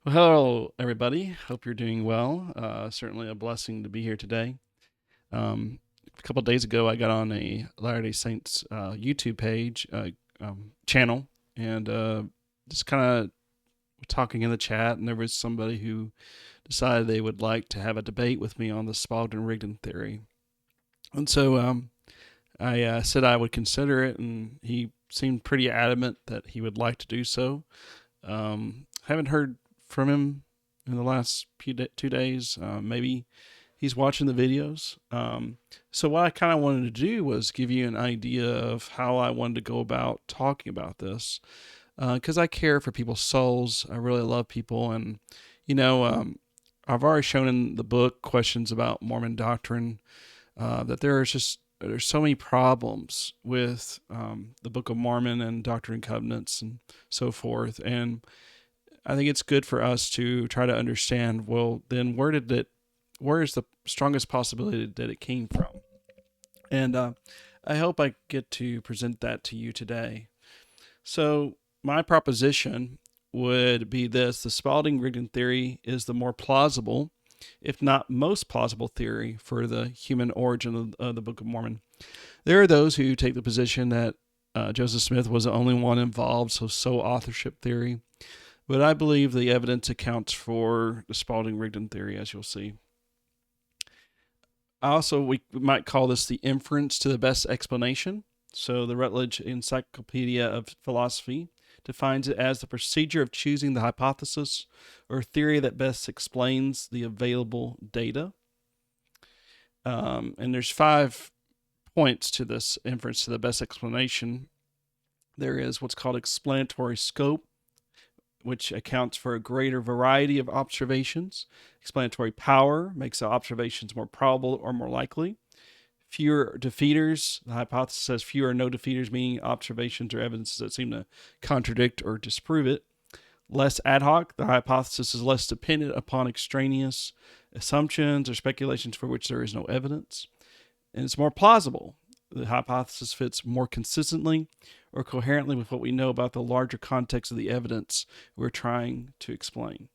Well, hello, everybody. Hope you're doing well. Certainly a blessing to be here today. A couple of days ago, I got on a Latter-day Saints YouTube page, channel, and just kind of talking in the chat. And there was somebody who decided they would like to have a debate with me on the Spalding-Rigdon theory. And so I said I would consider it, and he seemed pretty adamant that he would like to do so. Haven't heard from him in the last 2 days. Maybe he's watching the videos. So what I kind of wanted to do was give you an idea of how I wanted to go about talking about this, because I care for people's souls. I really love people, and you know, I've already shown in the book Questions About Mormon Doctrine that there's so many problems with the Book of Mormon and Doctrine and Covenants and so forth, and I think it's good for us to try to understand, well, then where is the strongest possibility that it came from? And I hope I get to present that to you today. So my proposition would be this: the Spalding-Rigdon theory is the more plausible, if not most plausible, theory for the human origin of the Book of Mormon. There are those who take the position that Joseph Smith was the only one involved, so authorship theory. But I believe the evidence accounts for the Spalding-Rigdon theory, as you'll see. Also, we might call this the inference to the best explanation. So the Rutledge Encyclopedia of Philosophy defines it as the procedure of choosing the hypothesis or theory that best explains the available data. And there's 5 points to this inference to the best explanation. There is what's called explanatory scope, which accounts for a greater variety of observations. Explanatory power makes the observations more probable or more likely. Fewer defeaters. The hypothesis says fewer or no defeaters, meaning observations or evidences that seem to contradict or disprove it. Less ad hoc. The hypothesis is less dependent upon extraneous assumptions or speculations for which there is no evidence. And it's more plausible. The hypothesis fits more consistently or coherently with what we know about the larger context of the evidence we're trying to explain.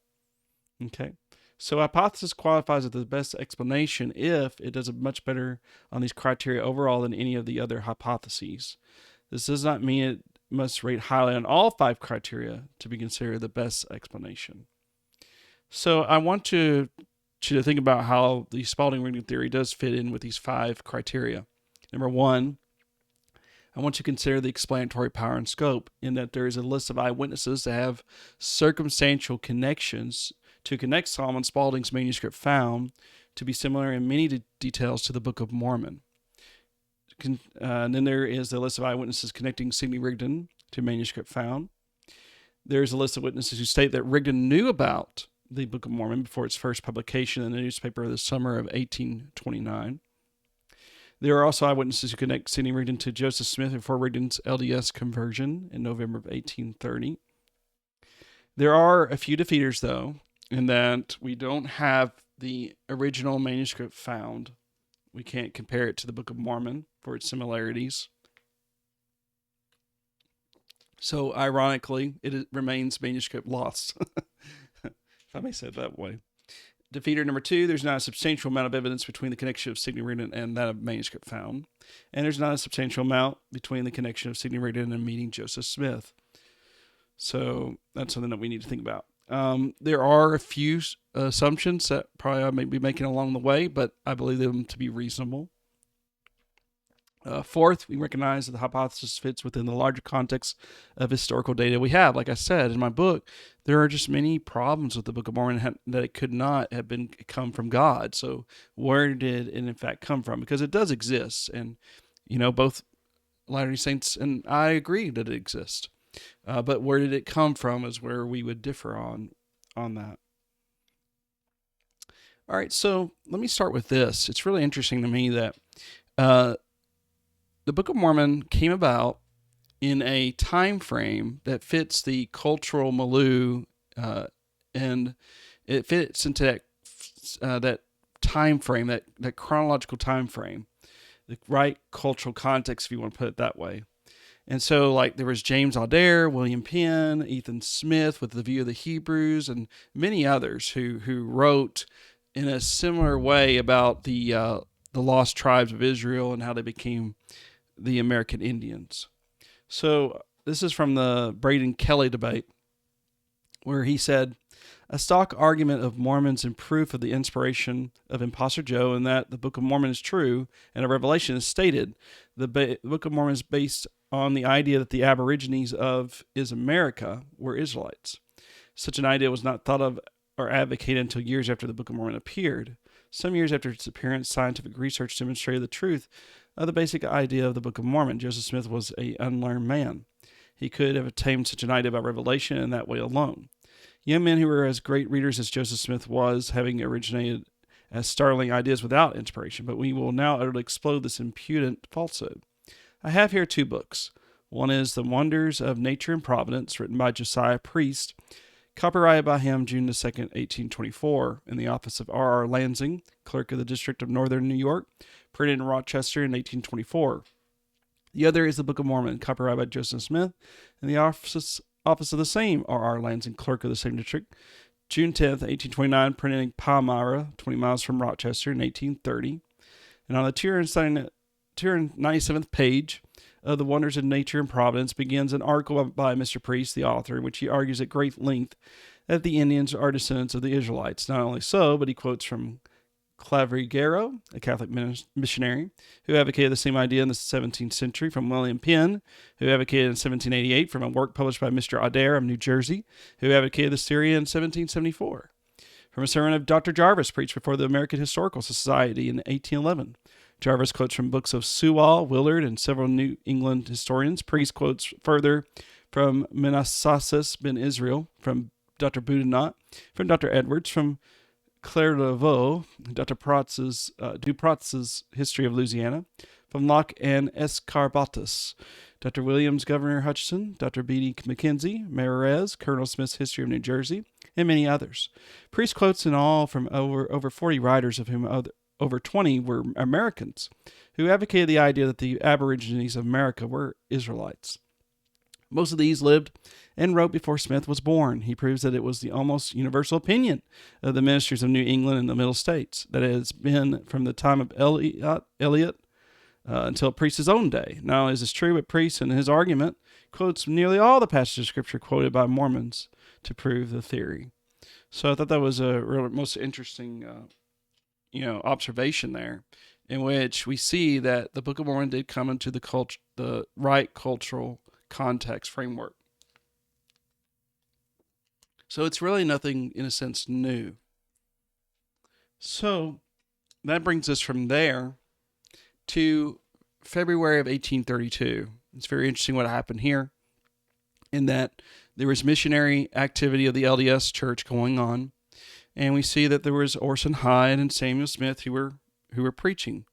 Okay, so hypothesis qualifies as the best explanation if it does much better on these criteria overall than any of the other hypotheses. This does not mean it must rate highly on all 5 criteria to be considered the best explanation. So I want you to think about how the Spalding-Rigdon theory does fit in with these 5 criteria. Number 1, I want you to consider the explanatory power and scope, in that there is a list of eyewitnesses that have circumstantial connections to connect Solomon Spalding's manuscript found to be similar in many details to the Book of Mormon. And then there is the list of eyewitnesses connecting Sidney Rigdon to manuscript found. There's a list of witnesses who state that Rigdon knew about the Book of Mormon before its first publication in the newspaper of the summer of 1829. There are also eyewitnesses who connect Sidney Rigdon to Joseph Smith before Rigdon's LDS conversion in November of 1830. There are a few defeaters, though, in that we don't have the original manuscript found. We can't compare it to the Book of Mormon for its similarities. So, ironically, it remains manuscript lost, if I may say it that way. Defeater number 2, there's not a substantial amount of evidence between the connection of Sidney Rigdon and that of manuscript found. And there's not a substantial amount between the connection of Sidney Rigdon and meeting Joseph Smith. So that's something that we need to think about. There are a few assumptions that probably I may be making along the way, but I believe them to be reasonable. Fourth, we recognize that the hypothesis fits within the larger context of historical data we have. Like I said in my book, there are just many problems with the Book of Mormon that it could not have come from God. So where did it in fact come from? Because it does exist, and both Latter-day Saints and I agree that it exists. But where did it come from is where we would differ on that. All right, so let me start with this. It's really interesting to me that the Book of Mormon came about in a time frame that fits the cultural milieu, and it fits into that time frame, that chronological time frame, the right cultural context, if you want to put it that way. And so, like, there was James Adair, William Penn, Ethan Smith with The View of the Hebrews, and many others who wrote in a similar way about the lost tribes of Israel and how they became the American Indians. So this is from the Braden Kelly debate, where he said, a stock argument of Mormons in proof of the inspiration of Imposter Joe and that the Book of Mormon is true and a revelation is stated. The Book of Mormon is based on the idea that the Aborigines of is America were Israelites. Such an idea was not thought of or advocated until years after the Book of Mormon appeared. Some years after its appearance, scientific research demonstrated the truth of the basic idea of the Book of Mormon. Joseph Smith was an unlearned man. He could have attained such an idea by revelation in that way alone. Young men who were as great readers as Joseph Smith was, having originated as startling ideas without inspiration, but we will now utterly explode this impudent falsehood. I have here 2 books. One is The Wonders of Nature and Providence, written by Josiah Priest, copyrighted by him June 2, 1824, in the office of R.R. Lansing, clerk of the District of Northern New York, printed in Rochester in 1824. The other is the Book of Mormon, copyrighted by Joseph Smith, in the office of the same R.R. Lansing, clerk of the same district, June 10, 1829, printed in Palmyra, 20 miles from Rochester in 1830. And on the 297th page of The Wonders of Nature and Providence begins an article by Mr. Priest, the author, in which he argues at great length that the Indians are descendants of the Israelites. Not only so, but he quotes from Clavrigero, a Catholic missionary, who advocated the same idea in the 17th century, from William Penn, who advocated in 1788, from a work published by Mr. Adair of New Jersey, who advocated this theory in 1774, from a sermon of Dr. Jarvis preached before the American Historical Society in 1811. Jarvis quotes from books of Sewall, Willard, and several New England historians. Priest quotes further from Manassas ben Israel, from Dr. Boudinot, from Dr. Edwards, from Claire Laveau, Dr. Duprotz's History of Louisiana, from Locke and Escarbatus, Dr. Williams, Governor Hutchinson, Dr. B.D. McKenzie, Marez, Colonel Smith's History of New Jersey, and many others. Priest quotes in all from over 40 writers, of whom over 20 were Americans, who advocated the idea that the Aborigines of America were Israelites. Most of these lived and wrote before Smith was born. He proves that it was the almost universal opinion of the ministers of New England and the Middle States that it has been from the time of Eliot until Priest's own day. Not only is this true, but Priest in his argument quotes nearly all the passages of Scripture quoted by Mormons to prove the theory. So I thought that was a real most interesting, observation there, in which we see that the Book of Mormon did come into the right cultural context framework. So it's really nothing, in a sense, new. So that brings us from there to February of 1832. It's very interesting what happened here, in that there was missionary activity of the LDS Church going on, and we see that there was Orson Hyde and Samuel Smith who were preaching,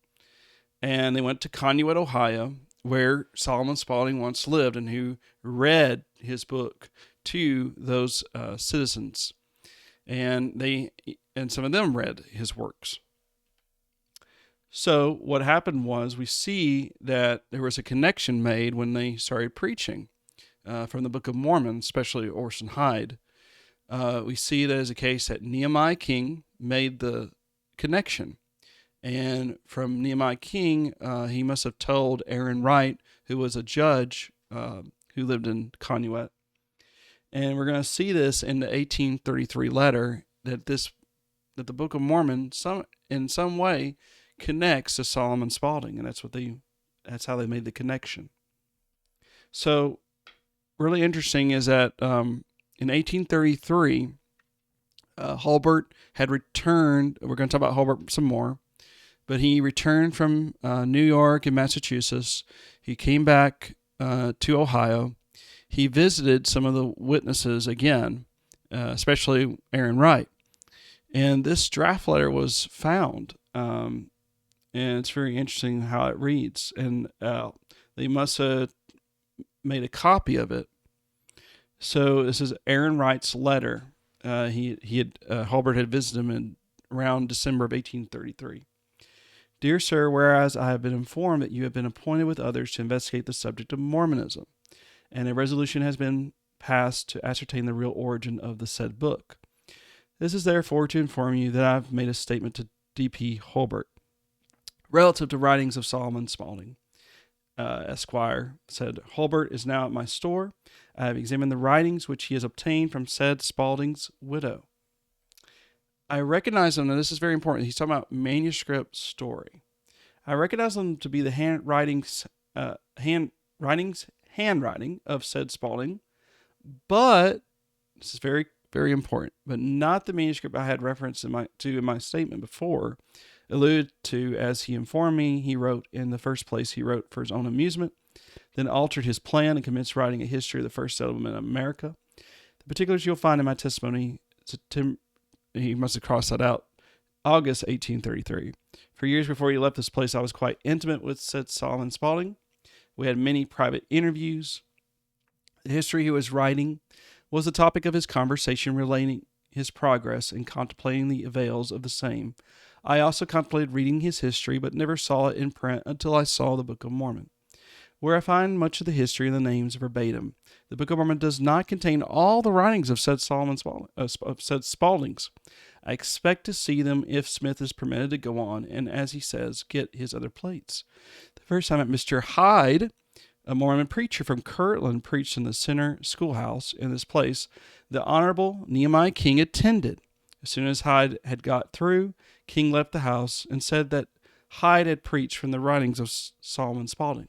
and they went to Conneaut, Ohio, where Solomon Spalding once lived, and who read his book to those citizens, and some of them read his works. So what happened was, we see that there was a connection made when they started preaching from the Book of Mormon, especially Orson Hyde. We see that as a case that Nehemiah King made the connection. And from Nehemiah King, he must have told Aaron Wright, who was a judge who lived in Conneaut. And we're going to see this in the 1833 letter, that the Book of Mormon in some way connects to Solomon Spalding, and that's how they made the connection. So really interesting is that in 1833, Hulbert had returned. We're going to talk about Hulbert some more. But he returned from New York and Massachusetts. He came back to Ohio. He visited some of the witnesses again, especially Aaron Wright. And this draft letter was found. And it's very interesting how it reads. And they must have made a copy of it. So this is Aaron Wright's letter. Hulbert had visited him around December of 1833. Dear Sir, whereas I have been informed that you have been appointed with others to investigate the subject of Mormonism, and a resolution has been passed to ascertain the real origin of the said book. This is therefore to inform you that I have made a statement to D.P. Holbert relative to writings of Solomon Spalding. Esquire said, Holbert is now at my store. I have examined the writings which he has obtained from said Spalding's widow. I recognize them, and this is very important. He's talking about manuscript story. I recognize them to be the handwriting of said Spalding, but this is very, very important, but not the manuscript I had referenced in my statement before, alluded to as he informed me he wrote. In the first place, he wrote for his own amusement, then altered his plan and commenced writing a history of the first settlement of America. The particulars you'll find in my testimony, he must have crossed that out, August 1833. For years before he left this place, I was quite intimate with said Solomon Spalding. We had many private interviews. The history he was writing was the topic of his conversation, relating his progress and contemplating the avails of the same. I also contemplated reading his history, but never saw it in print until I saw the Book of Mormon, where I find much of the history and the names verbatim. The Book of Mormon does not contain all the writings of said said Spaldings. I expect to see them if Smith is permitted to go on, and as he says, get his other plates. The first time at Mr. Hyde, a Mormon preacher from Kirtland, preached in the Center Schoolhouse in this place, the Honorable Nehemiah King attended. As soon as Hyde had got through, King left the house and said that Hyde had preached from the writings of Solomon Spalding.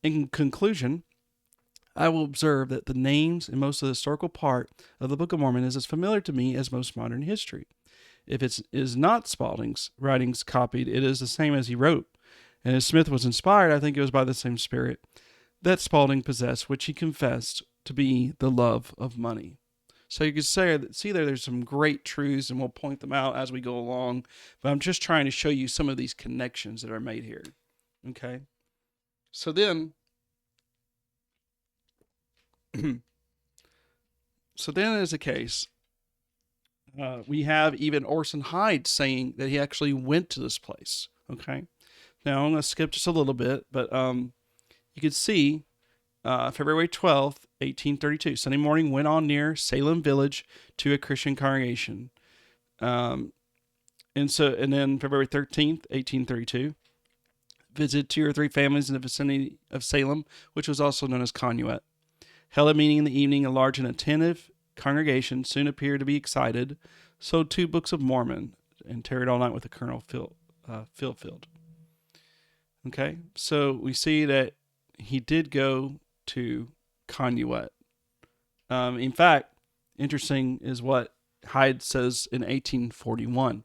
In conclusion, I will observe that the names and most of the historical part of the Book of Mormon is as familiar to me as most modern history. If it is not Spalding's writings copied, it is the same as he wrote. And if Smith was inspired, I think it was by the same spirit that Spalding possessed, which he confessed to be the love of money. So you can see there's some great truths, and we'll point them out as we go along. But I'm just trying to show you some of these connections that are made here. Okay? So then, as a case, we have even Orson Hyde saying that he actually went to this place. Okay? Now, I'm going to skip just a little bit, but you can see February 12th, 1832, Sunday morning, went on near Salem Village to a Christian congregation. And then February 13th, 1832, visited 2 or 3 families in the vicinity of Salem, which was also known as Connuet. Held a meeting in the evening. A large and attentive congregation soon appeared to be excited, sold 2 books of Mormon, and tarried all night with the Colonel Philfield. Okay, so we see that he did go to Connuet. In fact, interesting is what Hyde says in 1841.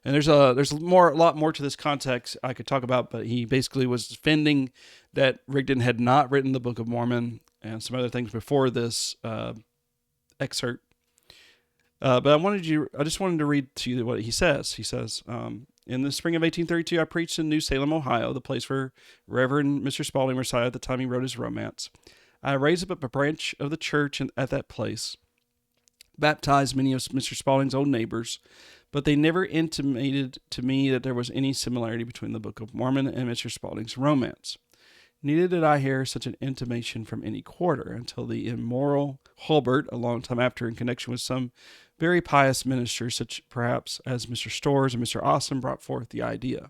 And there's a lot more to this context I could talk about, but he basically was defending that Rigdon had not written the Book of Mormon and some other things before this excerpt. But I just wanted to read to you what he says. He says, in the spring of 1832, I preached in New Salem, Ohio, the place where Reverend Mr. Spalding resided at the time he wrote his romance. I raised up a branch of the church at that place, baptized many of Mr. Spalding's old neighbors, but they never intimated to me that there was any similarity between the Book of Mormon and Mr. Spalding's romance. Neither did I hear such an intimation from any quarter until the immoral Hulbert, a long time after, in connection with some very pious ministers, such perhaps as Mr. Storrs and Mr. Austin, brought forth the idea.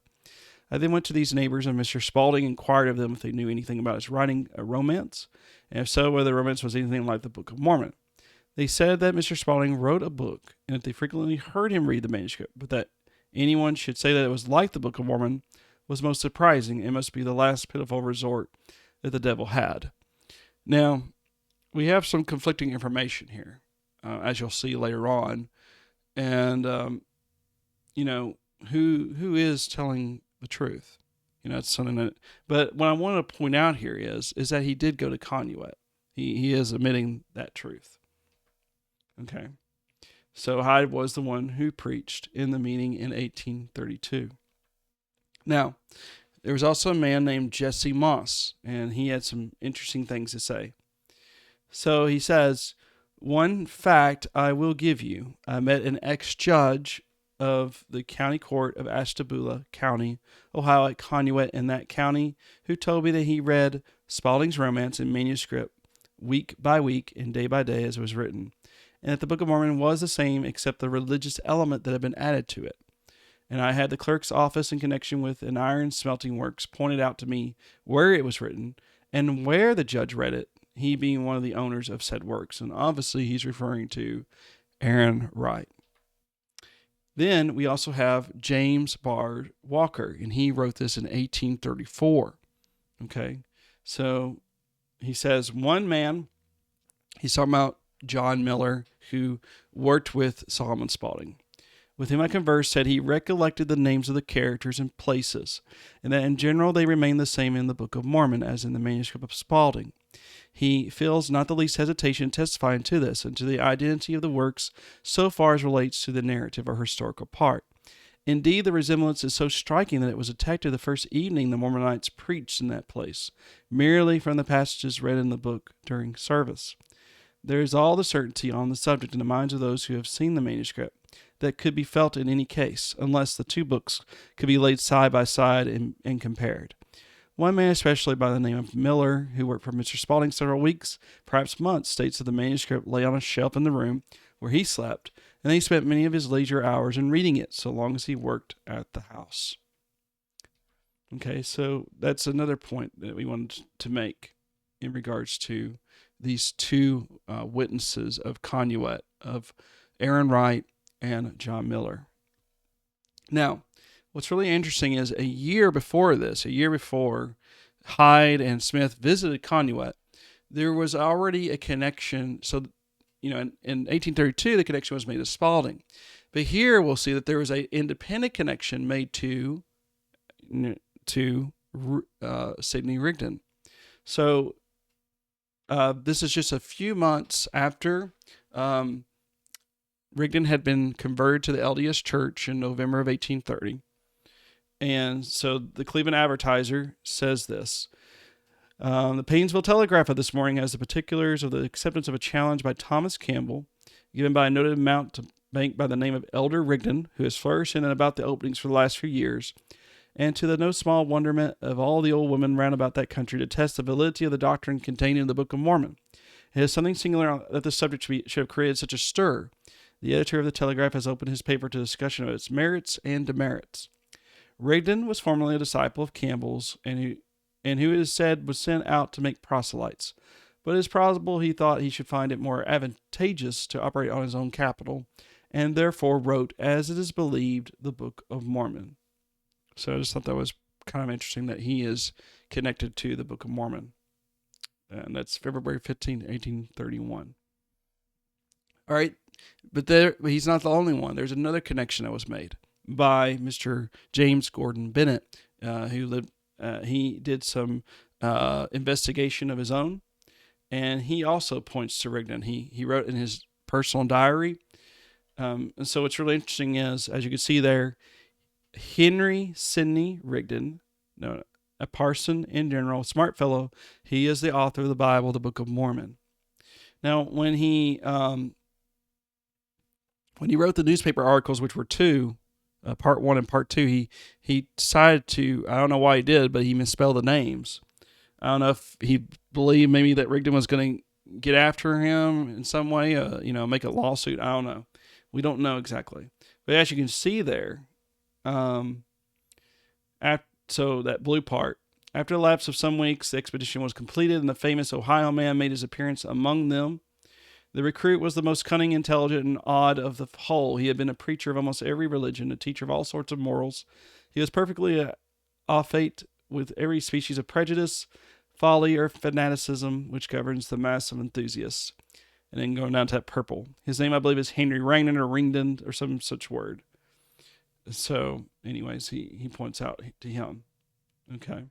I then went to these neighbors, and Mr. Spalding inquired of them if they knew anything about his writing a romance, and if so, whether the romance was anything like the Book of Mormon. They said that Mr. Spalding wrote a book, and that they frequently heard him read the manuscript, but that anyone should say that it was like the Book of Mormon was most surprising and must be the last pitiful resort that the devil had. Now, we have some conflicting information here, as you'll see later on, and who is telling the truth? It's something that. But what I want to point out here is that he did go to Connuet. He is admitting that truth. Okay, so Hyde was the one who preached in the meeting in 1832. Now, there was also a man named Jesse Moss, and he had some interesting things to say. So he says, one fact I will give you. I met an ex-judge of the county court of Ashtabula County, Ohio at Conneaut in that county, who told me that he read Spalding's romance in manuscript week by week and day by day as it was written, and that the Book of Mormon was the same except the religious element that had been added to it. And I had the clerk's office in connection with an iron smelting works pointed out to me where it was written and where the judge read it, he being one of the owners of said works. And obviously he's referring to Aaron Wright. Then we also have James Bard Walker, and he wrote this in 1834. Okay, so he says one man, he's talking about John Miller, who worked with Solomon Spalding, with whom I conversed, said he recollected the names of the characters and places, and that in general they remain the same in the Book of Mormon as in the manuscript of Spalding. He feels not the least hesitation testifying to this and to the identity of the works so far as relates to the narrative or historical part. Indeed, the resemblance is so striking that it was detected the first evening the Mormonites preached in that place, merely from the passages read in the book during service. There is all the certainty on the subject in the minds of those who have seen the manuscript that could be felt in any case, unless the two books could be laid side by side and compared. One man, especially by the name of Miller, who worked for Mr. Spalding several weeks, perhaps months, states that the manuscript lay on a shelf in the room where he slept, and he spent many of his leisure hours in reading it so long as he worked at the house. Okay, so that's another point that we wanted to make in regards to these two witnesses of Conneaut, of Aaron Wright and John Miller. Now, what's really interesting is a year before Hyde and Smith visited Conneaut, there was already a connection. So, in 1832, the connection was made to Spalding. But here we'll see that there was an independent connection made to Spalding-Rigdon. So, this is just a few months after Rigdon had been converted to the LDS Church in November of 1830. And so the Cleveland Advertiser says this. The Painesville Telegraph of this morning has the particulars of the acceptance of a challenge by Thomas Campbell, given by a noted mountebank by the name of Elder Rigdon, who has flourished in and about the openings for the last few years, and to the no small wonderment of all the old women round about that country, to test the validity of the doctrine contained in the Book of Mormon. It is something singular that the subject should have created such a stir. The editor of the Telegraph has opened his paper to discussion of its merits and demerits. Rigdon was formerly a disciple of Campbell's, and who it is said was sent out to make proselytes, but it is plausible he thought he should find it more advantageous to operate on his own capital, and therefore wrote, as it is believed, the Book of Mormon. So I just thought that was kind of interesting that he is connected to the Book of Mormon. And that's February 15, 1831. All right, but he's not the only one. There's another connection that was made by Mr. James Gordon Bennett, who lived. He did some investigation of his own, and he also points to Rigdon. He wrote in his personal diary. And so what's really interesting is, as you can see there, Henry Sidney Rigdon, a parson in general, smart fellow, he is the author of the Bible, the Book of Mormon. Now, when he wrote the newspaper articles, which were two, part 1 and part 2, he decided to, I don't know why he did, but he misspelled the names. I don't know if he believed maybe that Rigdon was going to get after him in some way, make a lawsuit. I don't know. We don't know exactly. But as you can see there, so that blue part, after the lapse of some weeks, the expedition was completed, and the famous Ohio man made his appearance among them. The recruit was the most cunning, intelligent, and odd of the whole. He had been a preacher of almost every religion, a teacher of all sorts of morals. He was perfectly au fait with every species of prejudice, folly, or fanaticism which governs the mass of enthusiasts. And then going down to that purple. His name, I believe, is Henry Rigdon or Ringdon or some such word. So, anyways, he points out to him. Okay.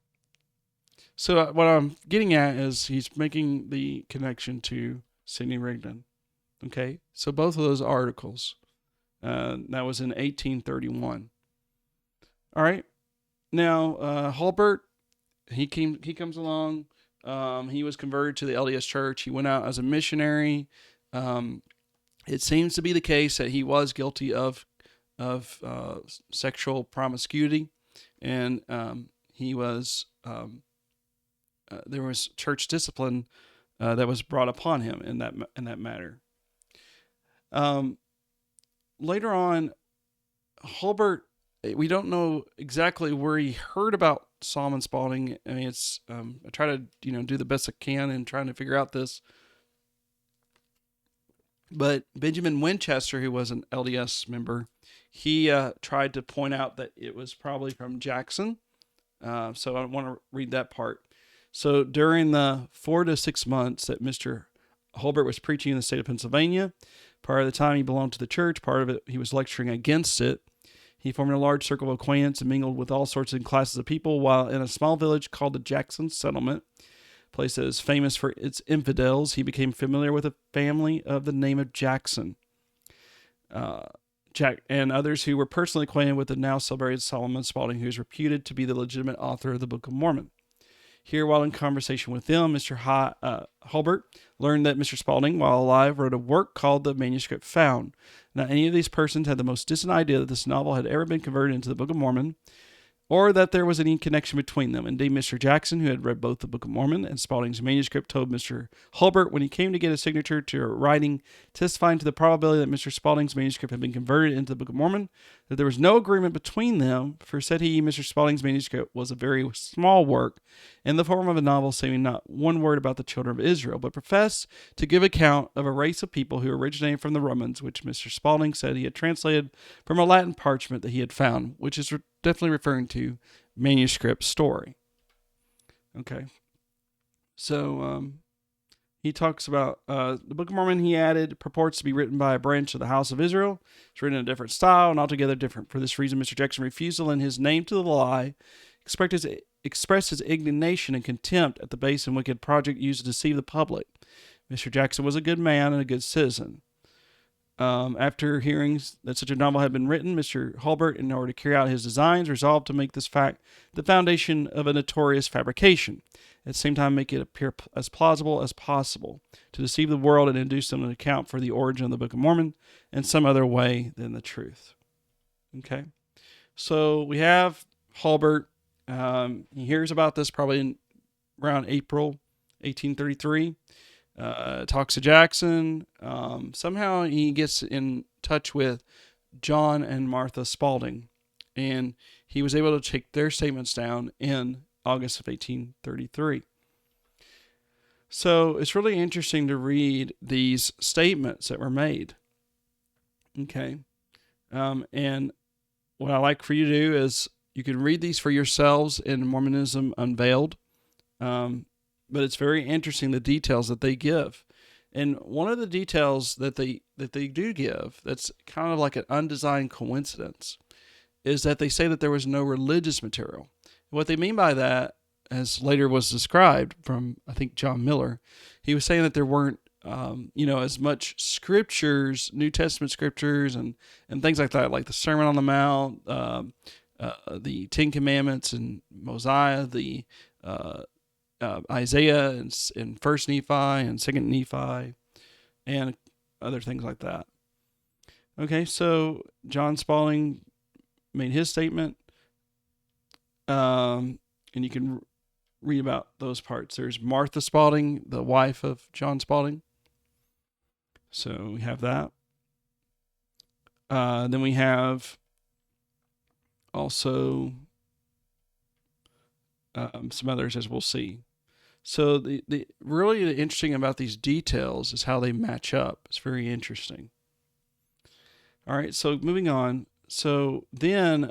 So what I'm getting at is he's making the connection to Sidney Rigdon. Okay. So both of those articles, that was in 1831. All right. Now, Hulbert, he comes along. He was converted to the LDS Church. He went out as a missionary. It seems to be the case that he was guilty of of sexual promiscuity, and he was there was church discipline that was brought upon him in that matter. Um, Later on, Hulbert, we don't know exactly where he heard about Solomon Spalding. I mean, it's I try to do the best I can in trying to figure out this. But Benjamin Winchester, who was an LDS member, he tried to point out that it was probably from Jackson. So I want to read that part. So during the 4 to 6 months that Mr. Hulbert was preaching in the state of Pennsylvania, part of the time he belonged to the church, part of it he was lecturing against it. He formed a large circle of acquaintance and mingled with all sorts of classes of people while in a small village called the Jackson Settlement, a place that is famous for its infidels. He became familiar with a family of the name of Jackson. Jack and others who were personally acquainted with the now celebrated Solomon Spalding, who is reputed to be the legitimate author of the Book of Mormon. Here, while in conversation with them, Mr. Hulbert learned that Mr. Spalding, while alive, wrote a work called The Manuscript Found. Not any of these persons had the most distant idea that this novel had ever been converted into the Book of Mormon, or that there was any connection between them. Indeed, Mr. Jackson, who had read both the Book of Mormon and Spalding's manuscript, told Mr. Hulbert when he came to get a signature to a writing testifying to the probability that Mr. Spalding's manuscript had been converted into the Book of Mormon, that there was no agreement between them, for, said he, Mr. Spalding's manuscript was a very small work in the form of a novel, saying not one word about the children of Israel, but professed to give account of a race of people who originated from the Romans, which Mr. Spalding said he had translated from a Latin parchment that he had found, which is definitely referring to manuscript story. Okay. So he talks about the Book of Mormon, he added, purports to be written by a branch of the House of Israel. It's written in a different style and altogether different. For this reason, Mr. Jackson refused to lend his name to the lie, expressed his indignation and contempt at the base and wicked project used to deceive the public. Mr. Jackson was a good man and a good citizen. After hearing that such a novel had been written, Mr. Hulbert, in order to carry out his designs, resolved to make this fact the foundation of a notorious fabrication. At the same time, make it appear as plausible as possible, to deceive the world and induce them to account for the origin of the Book of Mormon in some other way than the truth. Okay, so we have Hulbert. He hears about this probably around April 1833. Talks to Jackson. Somehow he gets in touch with John and Martha Spalding, and he was able to take their statements down in August of 1833. So it's really interesting to read these statements that were made. Okay. And what I like for you to do is you can read these for yourselves in Mormonism Unveiled. But it's very interesting the details that they give. And one of the details that they do give that's kind of like an undesigned coincidence is that they say that there was no religious material. What they mean by that, as later was described from, I think, John Miller, he was saying that there weren't, as much scriptures, New Testament scriptures and things like that, like the Sermon on the Mount, the Ten Commandments and Mosiah, the Isaiah and First Nephi and Second Nephi, and other things like that. Okay, so John Spalding made his statement, and you can read about those parts. There's Martha Spalding, the wife of John Spalding. So we have that. Then we have also some others, as we'll see. So the really interesting about these details is how they match up. It's very interesting. All right, so moving on. So then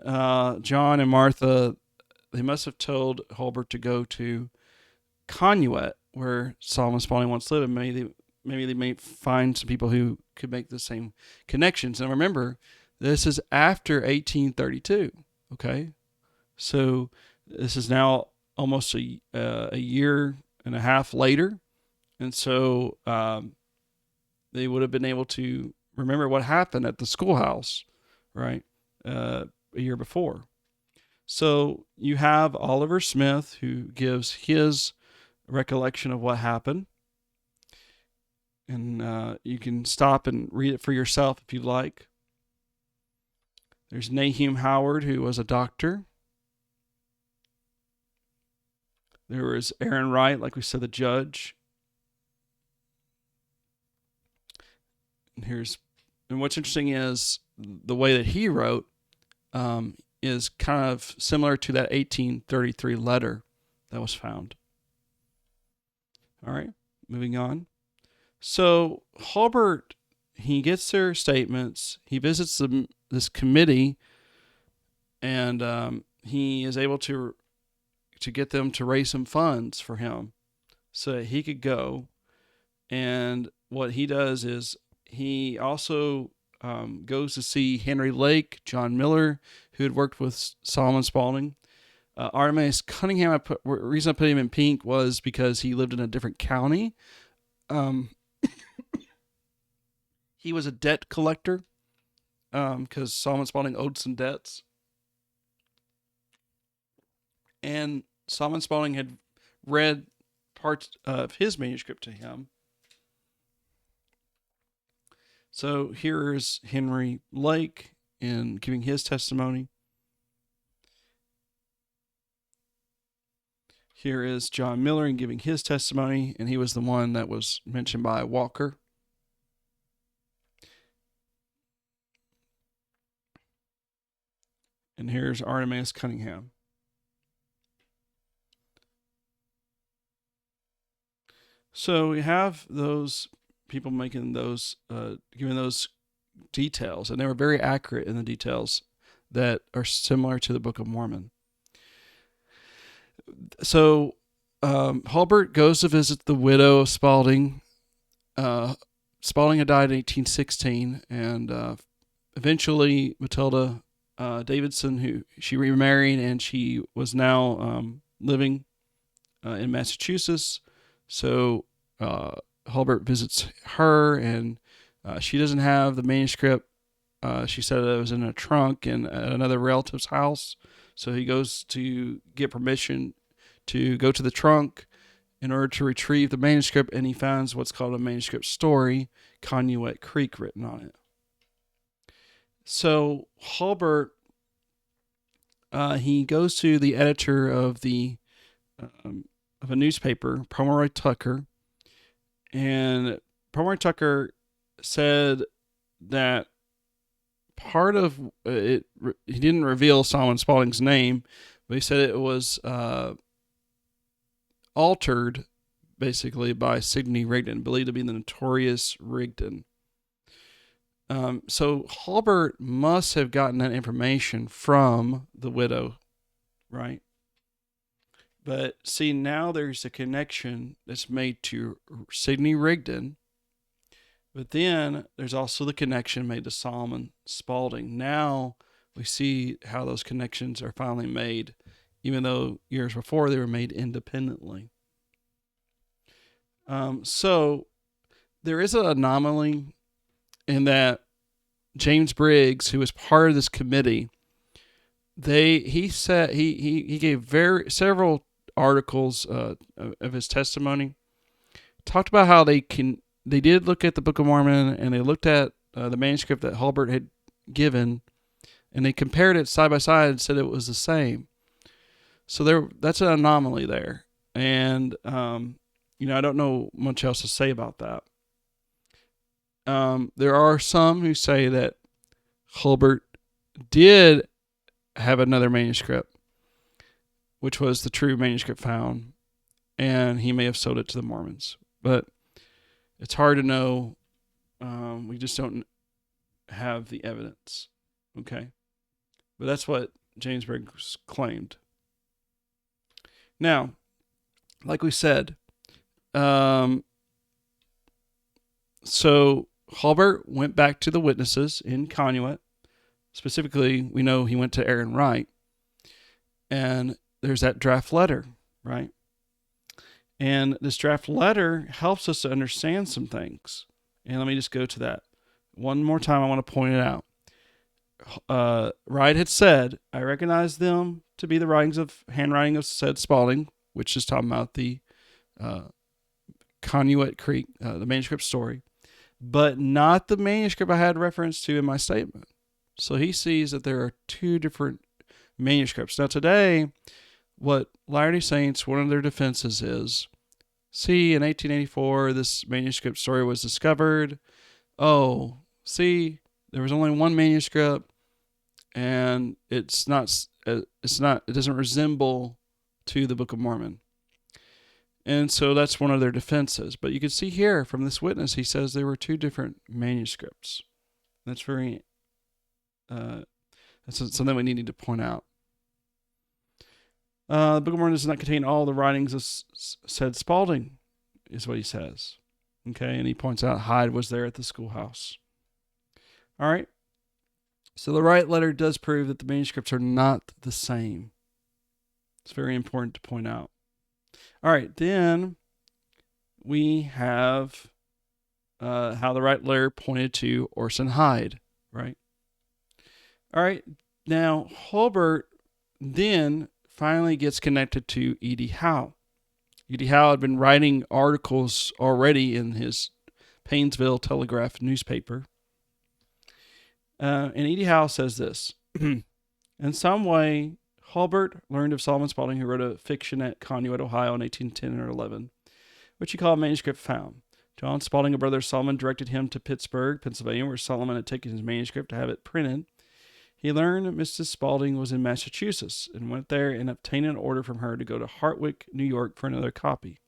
John and Martha, they must have told Hulbert to go to Conneaut, where Solomon Spalding once lived, and maybe they may find some people who could make the same connections. And remember, this is after 1832. Okay, so this is now almost a year and a half later, and so they would have been able to remember what happened at the schoolhouse, right, a year before. So you have Oliver Smith, who gives his recollection of what happened, and you can stop and read it for yourself if you'd like. There's Nahum Howard, who was a doctor. There was Aaron Wright, like we said, the judge. And what's interesting is the way that he wrote is kind of similar to that 1833 letter that was found. All right, moving on. So Hulbert, he gets their statements. He visits this committee, and he is able to get them to raise some funds for him so that he could go. And what he does is he also goes to see Henry Lake, John Miller, who had worked with Solomon Spalding. Artemus Cunningham, the reason I put him in pink was because he lived in a different county. He was a debt collector because Solomon Spalding owed some debts. And Solomon Spalding had read parts of his manuscript to him. So here is Henry Lake in giving his testimony. Here is John Miller in giving his testimony, and he was the one that was mentioned by Walker. And here's Artemus Cunningham. So we have those people making those, giving those details, and they were very accurate in the details that are similar to the Book of Mormon. So Hulbert goes to visit the widow of Spalding. Spalding had died in 1816, and eventually Matilda Davidson, who she remarried, and she was now living in Massachusetts. So Hulbert visits her, and she doesn't have the manuscript. She said it was in a trunk in another relative's house. So he goes to get permission to go to the trunk in order to retrieve the manuscript, and he finds what's called a manuscript story, Conduit Creek, written on it. So Hulbert, he goes to the editor of a newspaper, Pomeroy Tucker, and Pomeroy Tucker said that part of it, he didn't reveal Solomon Spalding's name, but he said it was altered basically by Spalding-Rigdon, believed to be the notorious Rigdon. So Hulbert must have gotten that information from the widow, right? But see, now there's a connection that's made to Spalding-Rigdon, but then there's also the connection made to Solomon Spalding. Now we see how those connections are finally made, even though years before they were made independently. So there is an anomaly in that James Briggs, who was part of this committee, he said he gave several articles of his testimony, talked about how they did look at the Book of Mormon, and they looked at the manuscript that Hulbert had given, and they compared it side by side and said it was the same. So that's an anomaly there, and I don't know much else to say about that. There are some who say that Hulbert did have another manuscript, which was the true manuscript found, and he may have sold it to the Mormons. But it's hard to know. We just don't have the evidence. Okay? But that's what James Briggs claimed. Now, like we said, so Hulbert went back to the witnesses in Conduit. Specifically, we know he went to Aaron Wright. And there's that draft letter, right? And this draft letter helps us to understand some things. And let me just go to that. One more time, I want to point it out. Wright had said, I recognize them to be the handwriting of said Spalding, which is talking about the Conduit Creek, the manuscript story, but not the manuscript I had reference to in my statement. So he sees that there are two different manuscripts. Now, today, what Latter-day Saints, one of their defenses is, see, in 1884, this manuscript story was discovered. Oh, see, there was only one manuscript, and it doesn't resemble to the Book of Mormon. And so that's one of their defenses. But you can see here from this witness, he says there were two different manuscripts. That's very, that's something we needed to point out. The Book of Mormon does not contain all the writings of said Spalding, is what he says. Okay, and he points out Hyde was there at the schoolhouse. All right. So the Wright letter does prove that the manuscripts are not the same. It's very important to point out. All right, then we have how the Wright letter pointed to Orson Hyde, right? All right, now Hulbert then finally gets connected to E.D. Howe. E.D. Howe had been writing articles already in his Painesville Telegraph newspaper. And E.D. Howe says this. In some way, Hulbert learned of Solomon Spalding, who wrote a fiction at Conneaut, Ohio in 1810 or 11, which he called Manuscript Found. John Spalding, a brother of Solomon, directed him to Pittsburgh, Pennsylvania, where Solomon had taken his manuscript to have it printed. He learned that Mrs. Spalding was in Massachusetts and went there and obtained an order from her to go to Hartwick, New York, for another copy.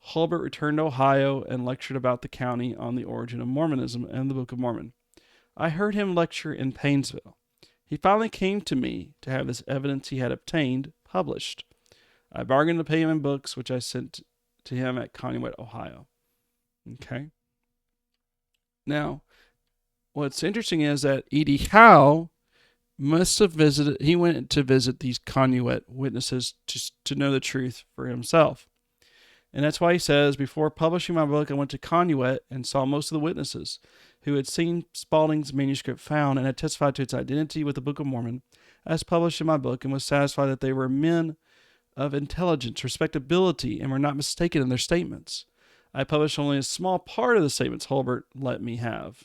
Hulbert returned to Ohio and lectured about the county on the origin of Mormonism and the Book of Mormon. I heard him lecture in Painesville. He finally came to me to have this evidence he had obtained published. I bargained to pay him in books, which I sent to him at Conneaut, Ohio. Okay. Now, what's interesting is that E.D. Howe must have visited, he went to visit these Conneaut witnesses to know the truth for himself. And that's why he says, before publishing my book, I went to Conneaut and saw most of the witnesses who had seen Spalding's manuscript found and had testified to its identity with the Book of Mormon as published in my book, and was satisfied that they were men of intelligence, respectability, and were not mistaken in their statements. I published only a small part of the statements Hulbert let me have.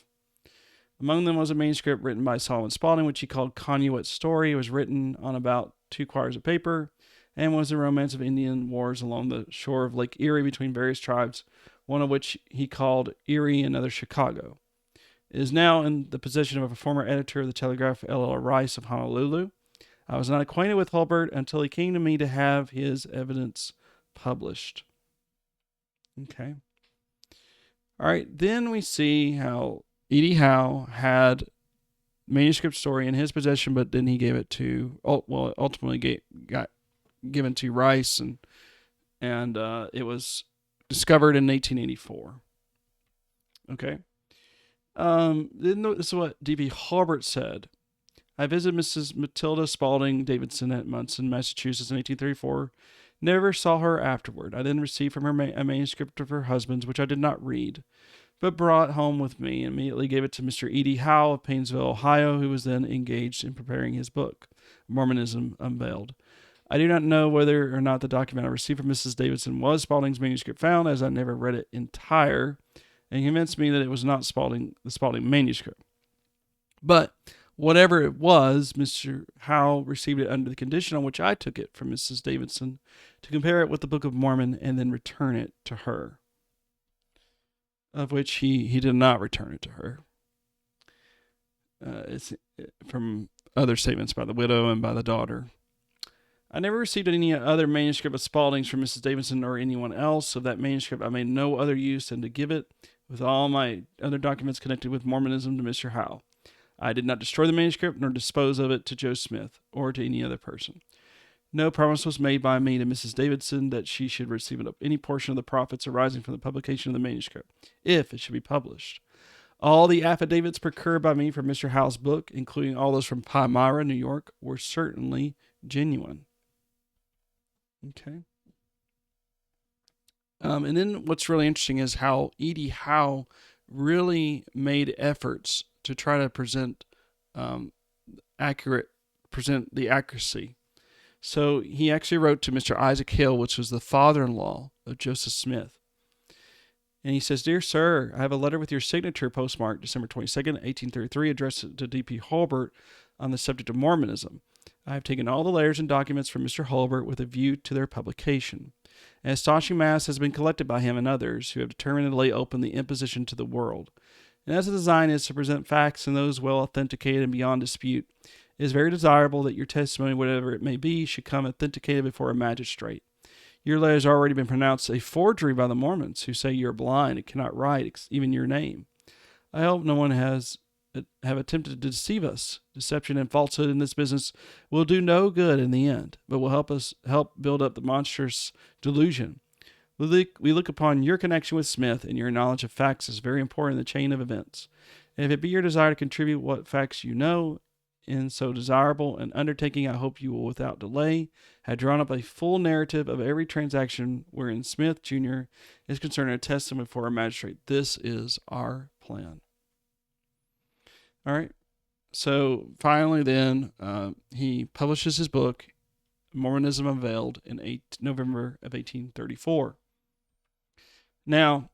Among them was a manuscript written by Solomon Spalding, which he called Conneaut's Story. It was written on about 2 quires of paper and was a romance of Indian wars along the shore of Lake Erie between various tribes, one of which he called Erie and another Chicago. It is now in the possession of a former editor of the Telegraph, L.L. Rice of Honolulu. I was not acquainted with Hulbert until he came to me to have his evidence published. Okay. All right, then we see how E.D. Howe had manuscript story in his possession, but then he gave it to, ultimately got given to Rice, and it was discovered in 1884. Okay. This is what D.B. Hulbert said. I visited Mrs. Matilda Spalding Davidson at Munson, Massachusetts in 1834. Never saw her afterward. I then received from her a manuscript of her husband's, which I did not read, but brought home with me and immediately gave it to Mr. E.D. Howe of Painesville, Ohio, who was then engaged in preparing his book, Mormonism Unveiled. I do not know whether or not the document I received from Mrs. Davidson was Spalding's manuscript found, as I never read it entire, and convinced me that it was not the Spalding manuscript. But whatever it was, Mr. Howe received it under the condition on which I took it from Mrs. Davidson to compare it with the Book of Mormon and then return it to her, of which he did not return it to her. It's from other statements by the widow and by the daughter. I never received any other manuscript of Spalding's from Mrs. Davidson or anyone else. Of that manuscript, I made no other use than to give it, with all my other documents connected with Mormonism, to Mr. Howe. I did not destroy the manuscript nor dispose of it to Joe Smith or to any other person. No promise was made by me to Mrs. Davidson that she should receive any portion of the profits arising from the publication of the manuscript, if it should be published. All the affidavits procured by me from Mr. Howe's book, including all those from Palmyra, New York, were certainly genuine. Okay. And then what's really interesting is how E.D. Howe really made efforts to try to present the accuracy. So he actually wrote to Mr. Isaac Hill, which was the father-in-law of Joseph Smith. And he says, "Dear sir, I have a letter with your signature postmarked December 22nd, 1833, addressed to D.P. Hulbert on the subject of Mormonism. I have taken all the letters and documents from Mr. Hulbert with a view to their publication. An astonishing mass has been collected by him and others who have determined to lay open the imposition to the world. And as the design is to present facts and those well authenticated and beyond dispute, it is very desirable that your testimony, whatever it may be, should come authenticated before a magistrate. Your letter has already been pronounced a forgery by the Mormons, who say you are blind and cannot write even your name. I hope no one have attempted to deceive us. Deception and falsehood in this business will do no good in the end, but will help build up the monstrous delusion. We look upon your connection with Smith and your knowledge of facts as very important in the chain of events. And if it be your desire to contribute what facts you know in so desirable an undertaking, I hope you will without delay have drawn up a full narrative of every transaction wherein Smith Jr. is concerned and attest them before a magistrate. This is our plan." All right. So finally, then, he publishes his book, Mormonism Unveiled, in November of 1834. Now,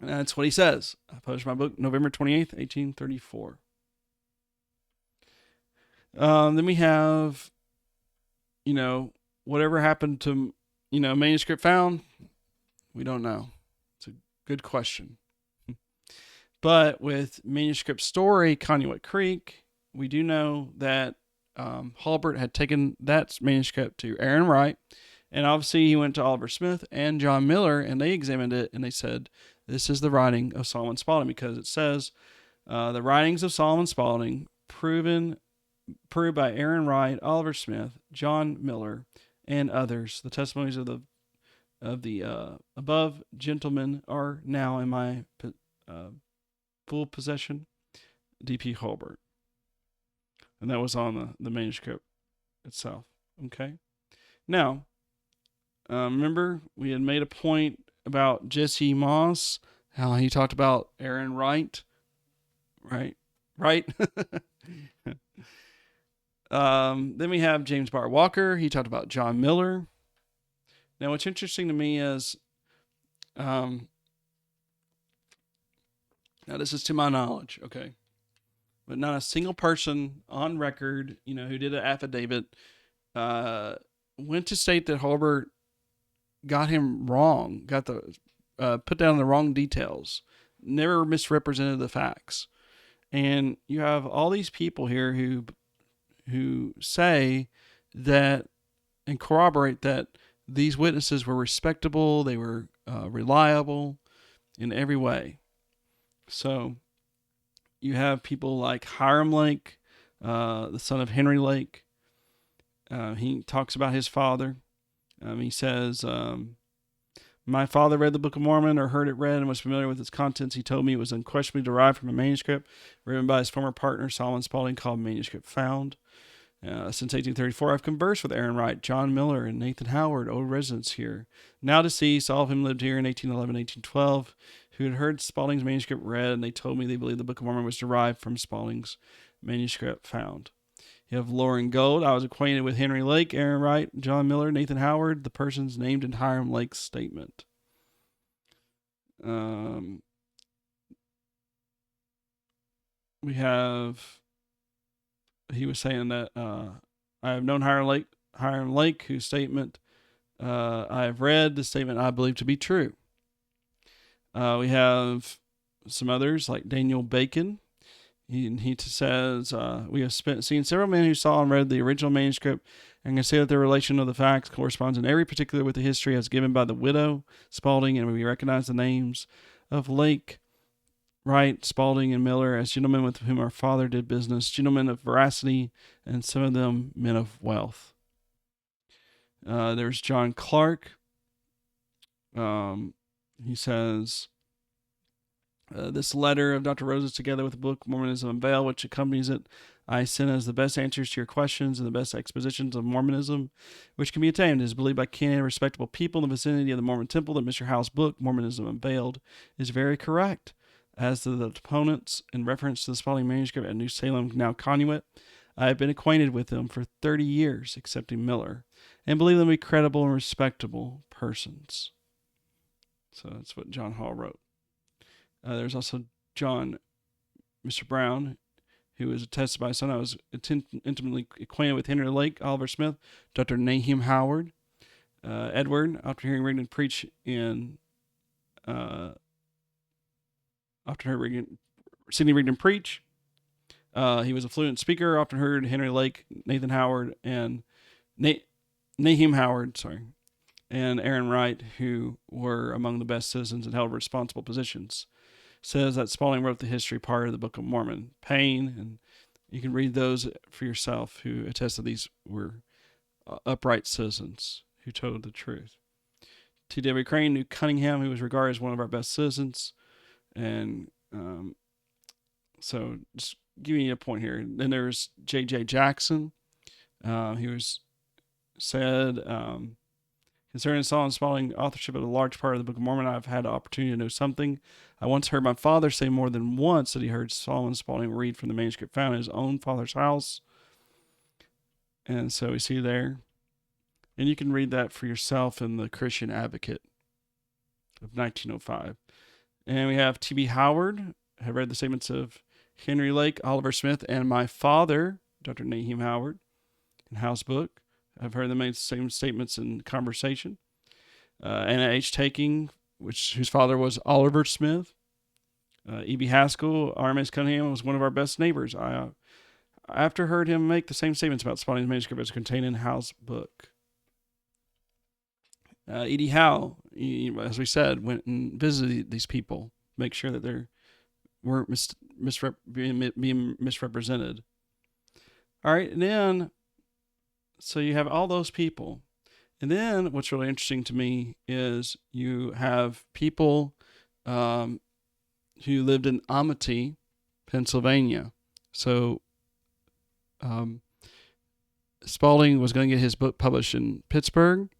that's what he says. I published my book November 28th, 1834. Then we have, whatever happened to, manuscript found. We don't know. It's a good question. But with manuscript story, Conduit Creek, we do know that Hulbert had taken that manuscript to Aaron Wright. And obviously he went to Oliver Smith and John Miller, and they examined it, and they said, this is the writing of Solomon Spalding, because it says, the writings of Solomon Spalding, proved by Aaron Wright, Oliver Smith, John Miller, and others. The testimonies of the above gentlemen are now in my full possession. D.P. Hulbert. And that was on the manuscript itself. Okay. Now, remember we had made a point about Jesse Moss, how he talked about Aaron Wright, right? Then we have James Bar Walker. He talked about John Miller. Now, what's interesting to me is, now this is to my knowledge, okay, but not a single person on record, who did an affidavit, went to state that Hulbert got him wrong, put down the wrong details, never misrepresented the facts. And you have all these people here who say that and corroborate that these witnesses were respectable, they were reliable in every way. So you have people like Hiram Lake, the son of Henry Lake. He talks about his father. He says, my father read the Book of Mormon or heard it read and was familiar with its contents. He told me it was unquestionably derived from a manuscript written by his former partner, Solomon Spalding, called Manuscript Found. Since 1834, I've conversed with Aaron Wright, John Miller, and Nathan Howard, old residents here. Now deceased, all of whom lived here in 1811, 1812, who had heard Spalding's manuscript read, and they told me they believed the Book of Mormon was derived from Spalding's manuscript found. You have Lauren Gold. I was acquainted with Henry Lake, Aaron Wright, John Miller, Nathan Howard, the persons named in Hiram Lake's statement. We have, he was saying that I have known Hiram Lake, whose statement I have read, the statement I believe to be true. We have some others like Daniel Bacon. He says, we have seen several men who saw and read the original manuscript and can say that the relation of the facts corresponds in every particular with the history as given by the widow Spalding, and we recognize the names of Lake, Wright, Spalding, and Miller as gentlemen with whom our father did business, gentlemen of veracity, and some of them men of wealth. There's John Clark. He says, this letter of Dr. Rose's, together with the book Mormonism Unveiled, which accompanies it, I sent as the best answers to your questions and the best expositions of Mormonism which can be attained. It is believed by candid and respectable people in the vicinity of the Mormon Temple that Mr. Howe's book, Mormonism Unveiled, is very correct. As to the opponents, in reference to the Spalding manuscript at New Salem, now Conduit, I have been acquainted with them for 30 years, excepting Miller, and believe them to be credible and respectable persons. So that's what John Hall wrote. There's also John, Mr. Brown, who was attested by his son. I was intimately acquainted with Henry Lake, Oliver Smith, Dr. Nahum Howard, Edward, after hearing Rigdon preach in, after hearing Sidney Rigdon preach. He was a fluent speaker, often heard Henry Lake, Nathan Howard, and Nahum Howard, and Aaron Wright, who were among the best citizens and held responsible positions. Says that Spalding wrote the history part of the Book of Mormon. Payne, and you can read those for yourself, who attest that these were upright citizens who told the truth. T.W. Crane knew Cunningham, who was regarded as one of our best citizens. And so just giving you a point here. Then there's J.J. Jackson. He was said, concerning Solomon Spalding authorship of a large part of the Book of Mormon, I've had the opportunity to know something. I once heard my father say more than once that he heard Solomon Spalding read from the manuscript found in his own father's house. And so we see there. And you can read that for yourself in the Christian Advocate of 1905. And we have T.B. Howard. I have read the statements of Henry Lake, Oliver Smith, and my father, Dr. Nahum Howard, in Howe's book. I've heard them make the same statements in conversation. Anna H. Taking, whose father was Oliver Smith. E.B. Haskell, R.M.S. Cunningham, was one of our best neighbors. I after heard him make the same statements about Spalding's manuscript as contained in Howe's book. E.D. Howe, as we said, went and visited these people, make sure that they weren't being misrepresented. All right, and then, so you have all those people. And then what's really interesting to me is you have people who lived in Amity, Pennsylvania. So Spalding was going to get his book published in Pittsburgh.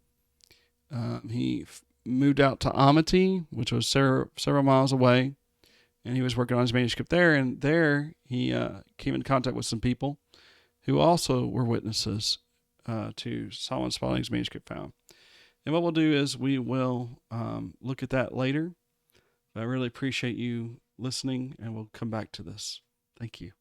He moved out to Amity, which was several miles away, and he was working on his manuscript there. And there he came in contact with some people who also were witnesses to Solomon Spalding's manuscript found. And what we'll do is we will look at that later. I really appreciate you listening, and we'll come back to this. Thank you.